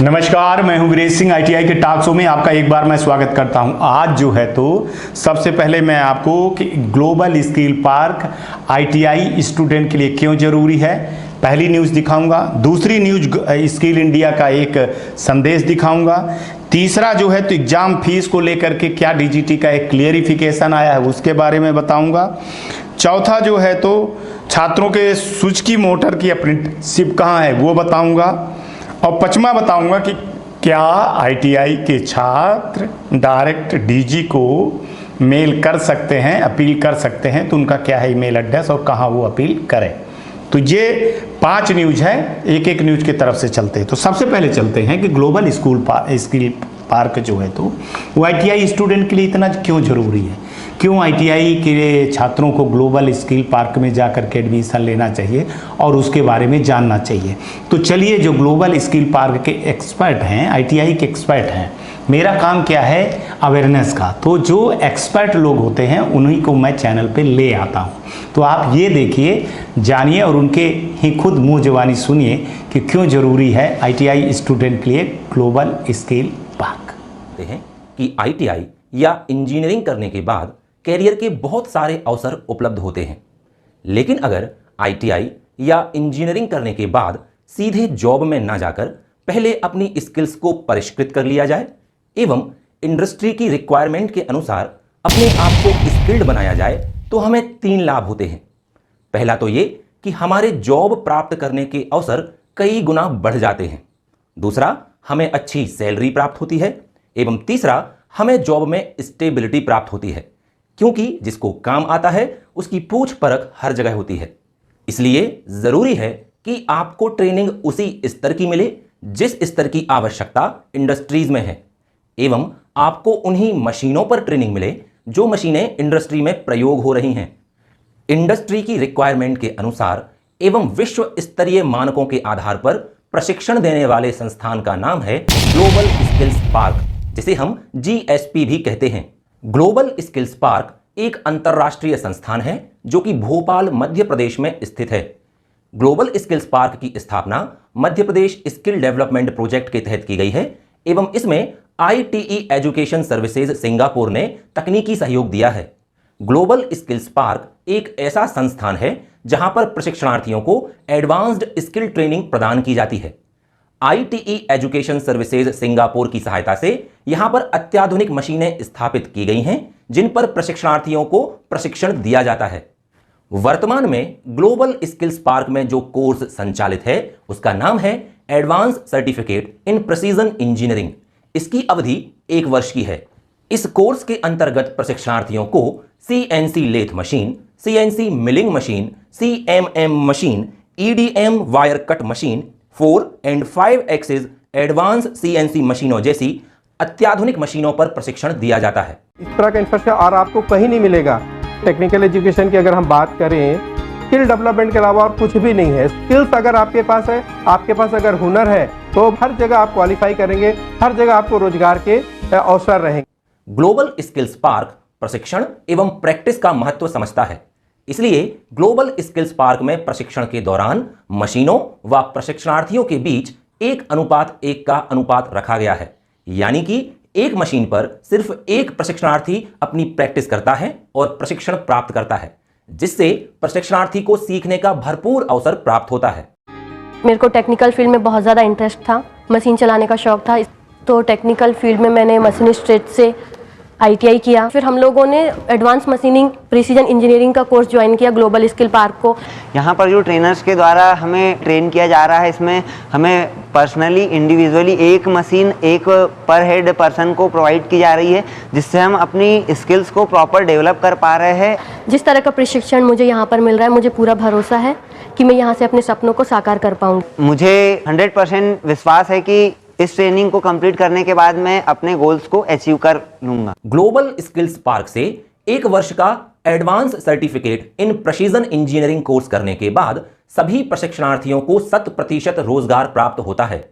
नमस्कार, मैं हूं वीरेश सिंह। आईटीआई के टॉक शो में आपका एक बार मैं स्वागत करता हूं। आज जो है तो सबसे पहले मैं आपको कि global skill park ITI student के लिए क्यों ज़रूरी है, पहली न्यूज़ दिखाऊंगा। दूसरी न्यूज़ स्किल इंडिया का एक संदेश दिखाऊंगा। तीसरा जो है तो एग्ज़ाम फीस को लेकर के क्या डीजीटी का एक क्लियरिफिकेशन आया है उसके बारे में बताऊँगा। चौथा जो है तो छात्रों के सुजुकी मोटर की अप्रेंटिसशिप कहाँ है वो बताऊँगा। और पांचवा बताऊंगा कि क्या आईटीआई के छात्र डायरेक्ट डीजी को मेल कर सकते हैं, अपील कर सकते हैं, तो उनका क्या है ईमेल एड्रेस और कहाँ वो अपील करें। तो ये 5 न्यूज़ है, एक एक न्यूज़ की तरफ से चलते हैं। तो सबसे पहले चलते हैं कि ग्लोबल स्किल पार्क जो है तो वो आईटीआई स्टूडेंट के लिए इतना क्यों ज़रूरी है, क्यों आईटीआई के छात्रों को ग्लोबल स्किल पार्क में जाकर के एडमिशन लेना चाहिए और उसके बारे में जानना चाहिए। तो चलिए, जो ग्लोबल स्किल पार्क के एक्सपर्ट हैं, आईटीआई के एक्सपर्ट हैं, मेरा काम क्या है अवेयरनेस का, तो जो एक्सपर्ट लोग होते हैं उन्हीं को मैं चैनल पे ले आता हूँ। तो आप ये देखिए, जानिए और उनके ही खुद मुँह ज़बानी सुनिए कि क्यों ज़रूरी है आईटीआई स्टूडेंट के लिए ग्लोबल स्किल पार्क। हैं कि आईटीआई या इंजीनियरिंग करने के बाद कैरियर के बहुत सारे अवसर उपलब्ध होते हैं, लेकिन अगर आईटीआई या इंजीनियरिंग करने के बाद सीधे जॉब में ना जाकर पहले अपनी स्किल्स को परिष्कृत कर लिया जाए एवं इंडस्ट्री की रिक्वायरमेंट के अनुसार अपने आप को स्किल्ड बनाया जाए तो हमें 3 लाभ होते हैं। पहला तो ये कि हमारे जॉब प्राप्त करने के अवसर कई गुना बढ़ जाते हैं। दूसरा, हमें अच्छी सैलरी प्राप्त होती है एवं तीसरा, हमें जॉब में स्टेबिलिटी प्राप्त होती है, क्योंकि जिसको काम आता है उसकी पूछ परख हर जगह होती है। इसलिए जरूरी है कि आपको ट्रेनिंग उसी स्तर की मिले जिस स्तर की आवश्यकता इंडस्ट्रीज में है एवं आपको उन्हीं मशीनों पर ट्रेनिंग मिले जो मशीनें इंडस्ट्री में प्रयोग हो रही हैं। इंडस्ट्री की रिक्वायरमेंट के अनुसार एवं विश्व स्तरीय मानकों के आधार पर प्रशिक्षण देने वाले संस्थान का नाम है ग्लोबल स्किल्स पार्क, जिसे हम जीएसपी भी कहते हैं। ग्लोबल स्किल्स पार्क एक अंतरराष्ट्रीय संस्थान है जो कि भोपाल मध्य प्रदेश में स्थित है। ग्लोबल स्किल्स पार्क की स्थापना Madhya Pradesh skill development project के तहत की गई है एवं इसमें आईटीई एजुकेशन सर्विसेज सिंगापुर ने तकनीकी सहयोग दिया है। ग्लोबल स्किल्स पार्क एक ऐसा संस्थान है जहां पर प्रशिक्षणार्थियों को एडवांस्ड स्किल ट्रेनिंग प्रदान की जाती है। आईटीई एजुकेशन सर्विसेज सिंगापुर की सहायता से यहां पर अत्याधुनिक मशीनें स्थापित की गई हैं जिन पर प्रशिक्षणार्थियों को प्रशिक्षण दिया जाता है। वर्तमान में ग्लोबल स्किल्स पार्क में जो कोर्स संचालित है उसका नाम है advance certificate in precision engineering. इसकी अवधि 1 वर्ष की है। इस कोर्स के अंतर्गत प्रशिक्षणार्थियों को CNC lathe machine, CNC milling machine, CMM machine, EDM wire cut machine, 4 and 5 axis advance CNC मशीनों जैसी अत्याधुनिक मशीनों पर प्रशिक्षण दिया जाता है। इस तरह का इंफ्रास्ट्रक्चर और आपको कहीं नहीं मिलेगा। टेक्निकल एजुकेशन की अगर हम बात करें, स्किल डेवलपमेंट के अलावा और कुछ भी नहीं है। स्किल्स अगर आपके पास है, आपके पास अगर हुनर है, तो हर जगह आप क्वालिफाई करेंगे, हर जगह आपको रोजगार के अवसर रहेंगे। ग्लोबल स्किल्स पार्क प्रशिक्षण एवं प्रैक्टिस का महत्व समझता है, इसलिए ग्लोबल स्किल्स पार्क में प्रशिक्षण के दौरान मशीनों व प्रशिक्षणार्थियों के बीच 1:1 का अनुपात रखा गया है। यानी कि एक मशीन पर सिर्फ एक प्रशिक्षणार्थी अपनी प्रैक्टिस करता है और प्रशिक्षण प्राप्त करता है, जिससे प्रशिक्षणार्थी को सीखने का भरपूर अवसर प्राप्त होता है। मेरे को टेक्निकल फील्ड में बहुत ज़्यादा इंटरेस्ट था, मशीन चलाने का शौक था, तो टेक्निकल फील्ड में मैंने मशीनिस्ट ट्रेड से आईटीआई किया। फिर हम लोगों ने एडवांस मशीनिंग प्रिसीजन इंजीनियरिंग का कोर्स ज्वाइन किया ग्लोबल स्किल पार्क को। यहाँ पर जो ट्रेनर्स के द्वारा हमें ट्रेन किया जा रहा है, इसमें हमें पर्सनली इंडिविजुअली एक मशीन एक पर हेड पर्सन को प्रोवाइड की जा रही है, जिससे हम अपनी स्किल्स को प्रॉपर डेवलप कर पा रहे हैं। जिस तरह का प्रशिक्षण मुझे यहाँ पर मिल रहा है, मुझे पूरा भरोसा है कि मैं यहाँ से अपने सपनों को साकार कर पाऊँगी। मुझे 100% विश्वास है कि इस ट्रेनिंग को कंप्लीट करने के बाद मैं अपने गोल्स को अचीव कर लूंगा। ग्लोबल स्किल्स पार्क से 1 वर्ष का advance certificate in precision engineering course करने के बाद सभी प्रशिक्षणार्थियों को 100% रोजगार प्राप्त होता है।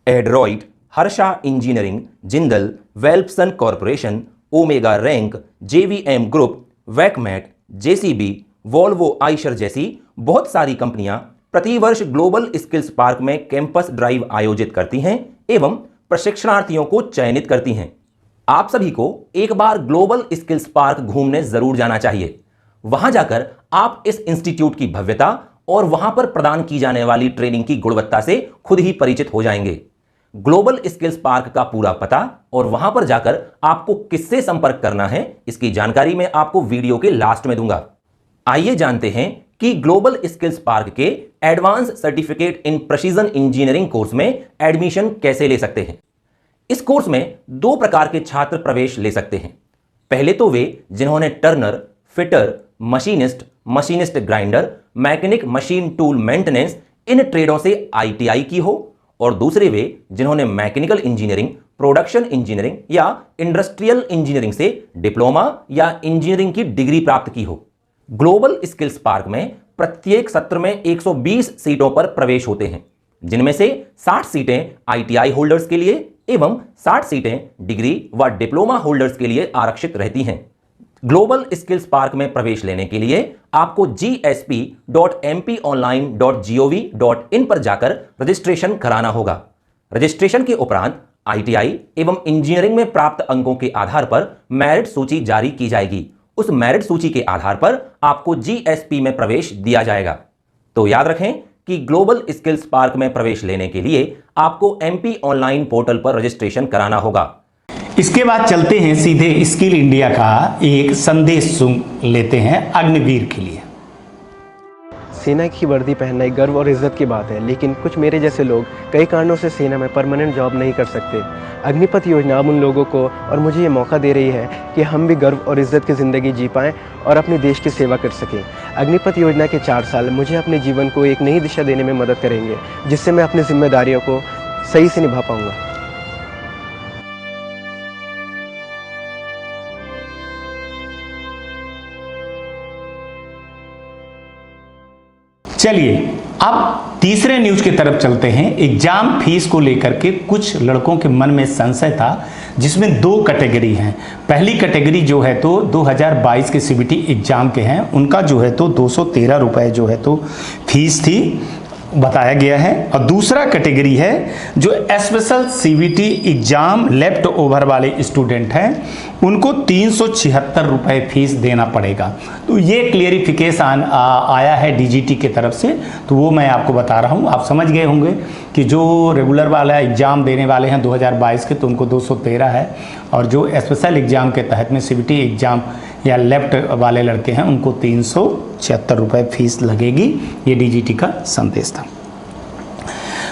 एड्रॉइड, हर्षा इंजीनियरिंग, जिंदल, वेल्पसन कॉरपोरेशन, ओमेगा रैंक, जेवीएम ग्रुप, वैकमेट, जेसीबी, वोल्वो आइशर जैसी बहुत सारी कंपनियां प्रतिवर्ष ग्लोबल स्किल्स पार्क में कैंपस ड्राइव आयोजित करती हैं एवं प्रशिक्षणार्थियों को चयनित करती हैं। आप सभी को एक बार ग्लोबल स्किल्स पार्क घूमने जरूर जाना चाहिए। वहां जाकर आप इस इंस्टीट्यूट की भव्यता और वहां पर प्रदान की जाने वाली ट्रेनिंग की गुणवत्ता से खुद ही परिचित हो जाएंगे। ग्लोबल स्किल्स पार्क का पूरा पता और वहां पर जाकर आपको किससे संपर्क करना है, इसकी जानकारी मैं आपको वीडियो के लास्ट में दूंगा। आइए जानते हैं कि ग्लोबल स्किल्स पार्क के advance certificate in precision engineering course में एडमिशन कैसे ले सकते हैं। इस कोर्स में 2 प्रकार के छात्र प्रवेश ले सकते हैं। पहले तो वे जिन्होंने turner, fitter, machinist, machinist grinder, mechanic, machine tool maintenance इन ट्रेडों से ITI की हो, और दूसरे वे जिन्होंने मैकेनिकल इंजीनियरिंग, प्रोडक्शन इंजीनियरिंग या इंडस्ट्रियल इंजीनियरिंग से डिप्लोमा या इंजीनियरिंग की डिग्री प्राप्त की हो। ग्लोबल स्किल्स पार्क में प्रत्येक सत्र में 120 सीटों पर प्रवेश होते हैं, जिनमें से 60 सीटें ITI होल्डर्स के लिए एवं 60 सीटें डिग्री व डिप्लोमा होल्डर्स के लिए आरक्षित रहती हैं। ग्लोबल स्किल्स पार्क में प्रवेश लेने के लिए आपको gsp.mponline.gov.in पर जाकर रजिस्ट्रेशन कराना होगा। रजिस्ट्रेशन के उपरांत ITI एवं इंजीनियरिंग में प्राप्त अंकों के आधार पर मेरिट सूची जारी की जाएगी। उस मेरिट सूची के आधार पर आपको GSP में प्रवेश दिया जाएगा। तो याद रखें कि ग्लोबल स्किल्स पार्क में प्रवेश लेने के लिए आपको MP ऑनलाइन पोर्टल पर रजिस्ट्रेशन कराना होगा। इसके बाद चलते हैं सीधे स्किल इंडिया का एक संदेश सुन लेते हैं अग्निवीर के लिए। सेना की वर्दी पहनना एक गर्व और इज्जत की बात है, लेकिन कुछ मेरे जैसे लोग कई कारणों से सेना में परमानेंट जॉब नहीं कर सकते। अग्निपथ योजना अब उन लोगों को और मुझे ये मौका दे रही है कि हम भी गर्व और इज्जत की ज़िंदगी जी पाएँ और अपने देश की सेवा कर सकें। अग्निपथ योजना के 4 साल मुझे अपने जीवन को एक नई दिशा देने में मदद करेंगे, जिससे मैं अपनी जिम्मेदारियों को सही से निभा पाऊँगा। चलिए अब तीसरे न्यूज की तरफ चलते हैं। एग्जाम फीस को लेकर के कुछ लड़कों के मन में संशय था, जिसमें 2 कैटेगरी हैं। पहली कैटेगरी जो है तो 2022 के CBT एग्जाम के हैं, उनका जो है तो 213 रुपए जो है तो फीस थी बताया गया है। और दूसरा कैटेगरी है जो special CBT exam left over वाले स्टूडेंट हैं, उनको 376 रुपए फीस देना पड़ेगा। तो ये क्लियरिफिकेशन आया है DGT की तरफ से, तो वो मैं आपको बता रहा हूँ। आप समझ गए होंगे कि जो रेगुलर वाला एग्ज़ाम देने वाले हैं 2022 के, तो उनको 213 है, और जो स्पेशल एग्ज़ाम के तहत में CBT एग्ज़ाम या लेफ्ट वाले लड़के हैं उनको 376 रुपए फीस लगेगी। ये DGT का संदेश था।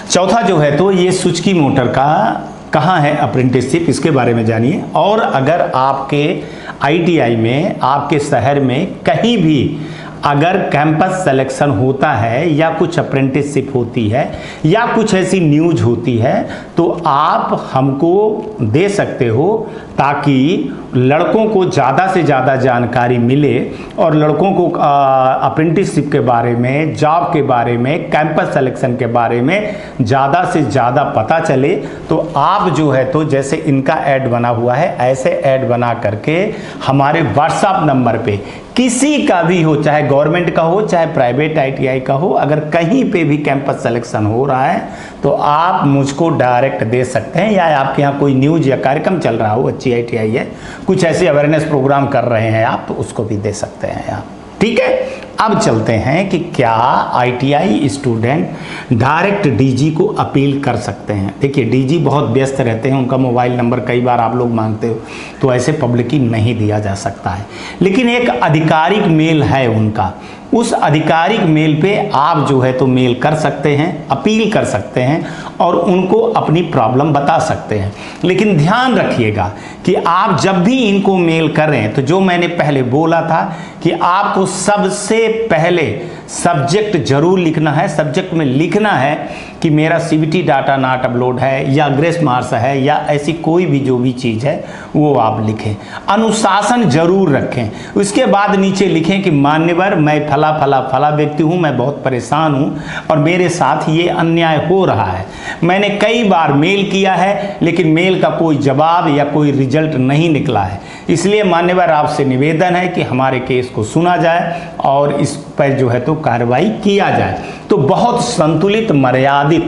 चौथा जो है तो ये सुजुकी मोटर का कहाँ है अप्रेंटिसशिप, इसके बारे में जानिए। और अगर आपके ITI में, आपके शहर में कहीं भी अगर कैंपस सिलेक्शन होता है या कुछ अप्रेंटिसशिप होती है या कुछ ऐसी न्यूज होती है, तो आप हमको दे सकते हो, ताकि लड़कों को ज़्यादा से ज़्यादा जानकारी मिले और लड़कों को अप्रेंटिसशिप के बारे में, जॉब के बारे में, कैंपस सिलेक्शन के बारे में ज़्यादा से ज़्यादा पता चले। तो आप जो है तो जैसे इनका ऐड बना हुआ है, ऐसे ऐड बना करके हमारे व्हाट्सएप नंबर पे किसी का भी हो, चाहे गवर्नमेंट का हो चाहे प्राइवेट ITI का हो, अगर कहीं पे भी कैंपस सिलेक्शन हो रहा है तो आप मुझको डायरेक्ट दे सकते हैं, या आपके यहाँ कोई न्यूज या कार्यक्रम चल रहा हो, अच्छी ITI है, कुछ ऐसे अवेयरनेस प्रोग्राम कर रहे हैं आप, तो उसको भी दे सकते हैं आप। ठीक है, अब चलते हैं कि क्या ITI स्टूडेंट डायरेक्ट DG को अपील कर सकते हैं। देखिए DG बहुत व्यस्त रहते हैं, उनका मोबाइल नंबर कई बार आप लोग मांगते हो, तो ऐसे पब्लिकली नहीं दिया जा सकता है। लेकिन एक आधिकारिक मेल है उनका, उस आधिकारिक मेल पे आप जो है तो मेल कर सकते हैं, अपील कर सकते हैं और उनको अपनी प्रॉब्लम बता सकते हैं। लेकिन ध्यान रखिएगा कि आप जब भी इनको मेल करें तो जो मैंने पहले बोला था कि आपको सबसे पहले सब्जेक्ट जरूर लिखना है। सब्जेक्ट में लिखना है कि मेरा CBT डाटा नॉट अपलोड है या ग्रेस मार्क्स है या ऐसी कोई भी जो भी चीज़ है वो आप लिखें। अनुशासन जरूर रखें। उसके बाद नीचे लिखें कि मान्यवर, मैं फला फला फला व्यक्ति हूँ, मैं बहुत परेशान हूँ और मेरे साथ ये अन्याय हो रहा है। मैंने कई बार मेल किया है लेकिन मेल का कोई जवाब या कोई रिजल्ट नहीं निकला है, इसलिए मान्यवर आपसे निवेदन है कि हमारे केस को सुना जाए और इस पर जो है तो कार्रवाई किया जाए। तो बहुत संतुलित, मर्यादित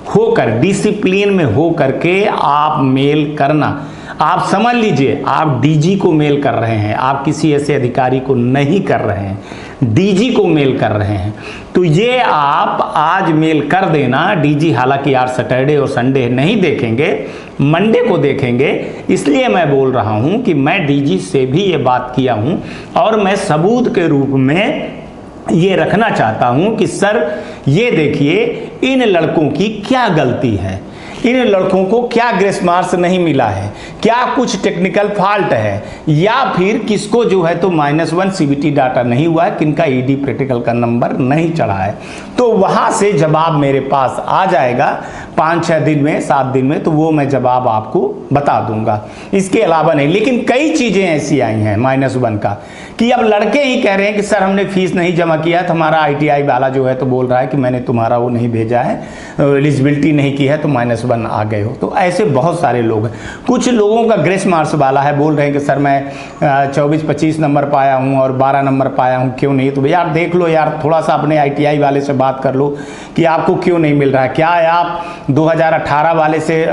होकर, डिसिप्लिन में हो करके आप मेल करना। आप समझ लीजिए, आप डीजी को मेल कर रहे हैं, आप किसी ऐसे अधिकारी को नहीं कर रहे हैं, डीजी को मेल कर रहे हैं। तो ये आप आज मेल कर देना। डीजी हालांकि यार सैटरडे और संडे नहीं देखेंगे, मंडे को देखेंगे, इसलिए मैं बोल रहा हूं कि मैं डीजी से भी ये बात किया हूं और मैं सबूत के रूप में ये रखना चाहता हूं कि सर ये देखिए इन लड़कों की क्या गलती है, इन लड़कों को क्या ग्रेस मार्क्स नहीं मिला है, क्या कुछ टेक्निकल फॉल्ट है, या फिर किसको जो है तो -1 सीबीटी डाटा नहीं हुआ है, किनका ईडी प्रैक्टिकल का नंबर नहीं चढ़ा है। तो वहाँ से जवाब मेरे पास आ जाएगा 5-6 दिन में, 7 दिन में, तो वो मैं जवाब आपको बता दूंगा। इसके अलावा नहीं। लेकिन कई चीज़ें ऐसी आई हैं -1 का कि अब लड़के ही कह रहे हैं कि सर हमने फीस नहीं जमा किया, तो हमारा ITI वाला जो है तो बोल रहा है कि मैंने तुम्हारा वो नहीं भेजा है, एलिजिबिलिटी नहीं की है, तो -1 आ गए हो। तो ऐसे बहुत सारे लोग हैं। कुछ लोगों का ग्रेस मार्क्स वाला है, बोल रहे हैं कि सर मैं 24-25 नंबर पाया हूँ और 12 नंबर पाया हूँ, क्यों नहीं। तो यार देख लो यार, थोड़ा सा अपने ITI वाले से बात कर लो कि आपको क्यों नहीं मिल रहा है। क्या है आप 2018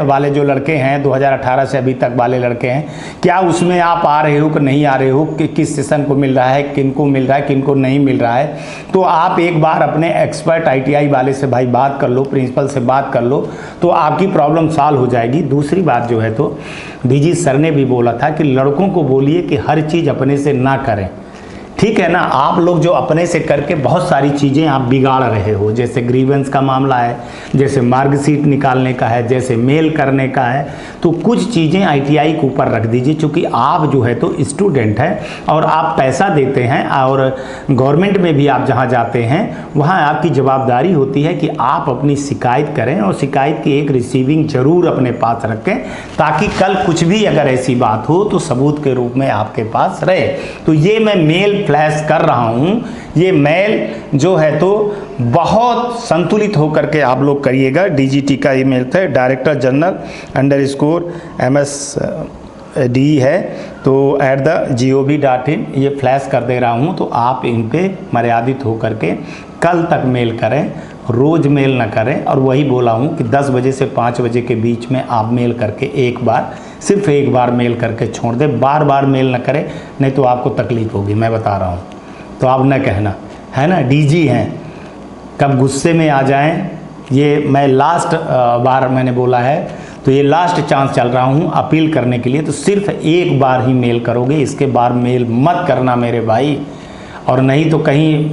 वाले जो लड़के हैं, 2018 से अभी तक वाले लड़के हैं, क्या उसमें आप आ रहे हो कि नहीं आ रहे हो, कि किस सेशन को मिल रहा है, किनको मिल रहा है, किनको नहीं मिल रहा है। तो आप एक बार अपने एक्सपर्ट ITI वाले से भाई बात कर लो, प्रिंसिपल से बात कर लो, तो आपकी प्रॉब्लम सॉल्व हो जाएगी। दूसरी बात जो है तो डीजी सर ने भी बोला था कि लड़कों को बोलिए कि हर चीज़ अपने से ना करें, ठीक है ना। आप लोग जो अपने से करके बहुत सारी चीज़ें आप बिगाड़ रहे हो, जैसे ग्रीवेंस का मामला है, जैसे मार्कशीट निकालने का है, जैसे मेल करने का है, तो कुछ चीज़ें ITI के ऊपर रख दीजिए। क्योंकि आप जो है तो स्टूडेंट हैं और आप पैसा देते हैं, और गवर्नमेंट में भी आप जहाँ जाते हैं वहाँ आपकी जवाबदारी होती है कि आप अपनी शिकायत करें, और शिकायत की एक रिसीविंग ज़रूर अपने पास रखें, ताकि कल कुछ भी अगर ऐसी बात हो तो सबूत के रूप में आपके पास रहे। तो ये मैं मेल फ्लैश कर रहा हूँ, ये मेल जो है तो बहुत संतुलित होकर के आप लोग करिएगा। DGT का ईमेल था, डायरेक्टर जनरल _MSD है, तो @gov.in ये फ्लैश कर दे रहा हूँ। तो आप इन पे मर्यादित होकर के कल तक मेल करें, रोज़ मेल ना करें। और वही बोला हूँ कि 10 बजे से 5 बजे के बीच में आप मेल करके एक बार, सिर्फ एक बार मेल करके छोड़ दें, बार बार मेल ना करें, नहीं तो आपको तकलीफ़ होगी, मैं बता रहा हूँ। तो आप न कहना, है ना, डीजी हैं, कब गुस्से में आ जाएं। ये मैं लास्ट बार मैंने बोला है, तो ये लास्ट चांस चल रहा हूँ अपील करने के लिए। तो सिर्फ एक बार ही मेल करोगे, इसके बाद मेल मत करना मेरे भाई, और नहीं तो कहीं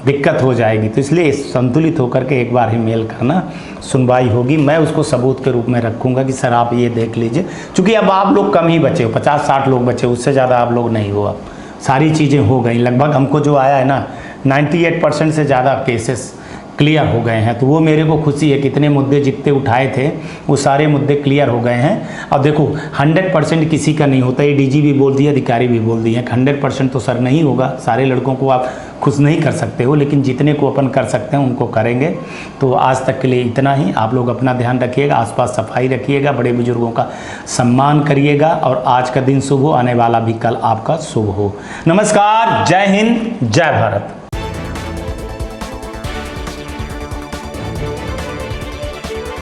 दिक्कत हो जाएगी। तो इसलिए संतुलित होकर के एक बार ही मेल करना, सुनवाई होगी, मैं उसको सबूत के रूप में रखूंगा कि सर आप ये देख लीजिए। क्योंकि अब आप लोग कम ही बचे हो, 50-60 लोग बचे, उससे ज़्यादा आप लोग नहीं हो। अब सारी चीज़ें हो गई लगभग, हमको जो आया है ना 98% से ज़्यादा केसेस क्लियर हो गए हैं। तो वो मेरे को खुशी है, कितने मुद्दे जितने उठाए थे वो सारे मुद्दे क्लियर हो गए हैं। अब देखो 100% किसी का नहीं होता, ये डीजी भी बोल दिया, अधिकारी भी बोल दिए, 100% तो सर नहीं होगा। सारे लड़कों को आप खुश नहीं कर सकते हो, लेकिन जितने को अपन कर सकते हैं उनको करेंगे। तो आज तक के लिए इतना ही। आप लोग अपना ध्यान रखिएगा, आसपास सफाई रखिएगा, बड़े बुजुर्गों का सम्मान करिएगा, और आज का दिन शुभ हो, आने वाला भी कल आपका शुभ हो। नमस्कार, जय हिंद, जय भारत।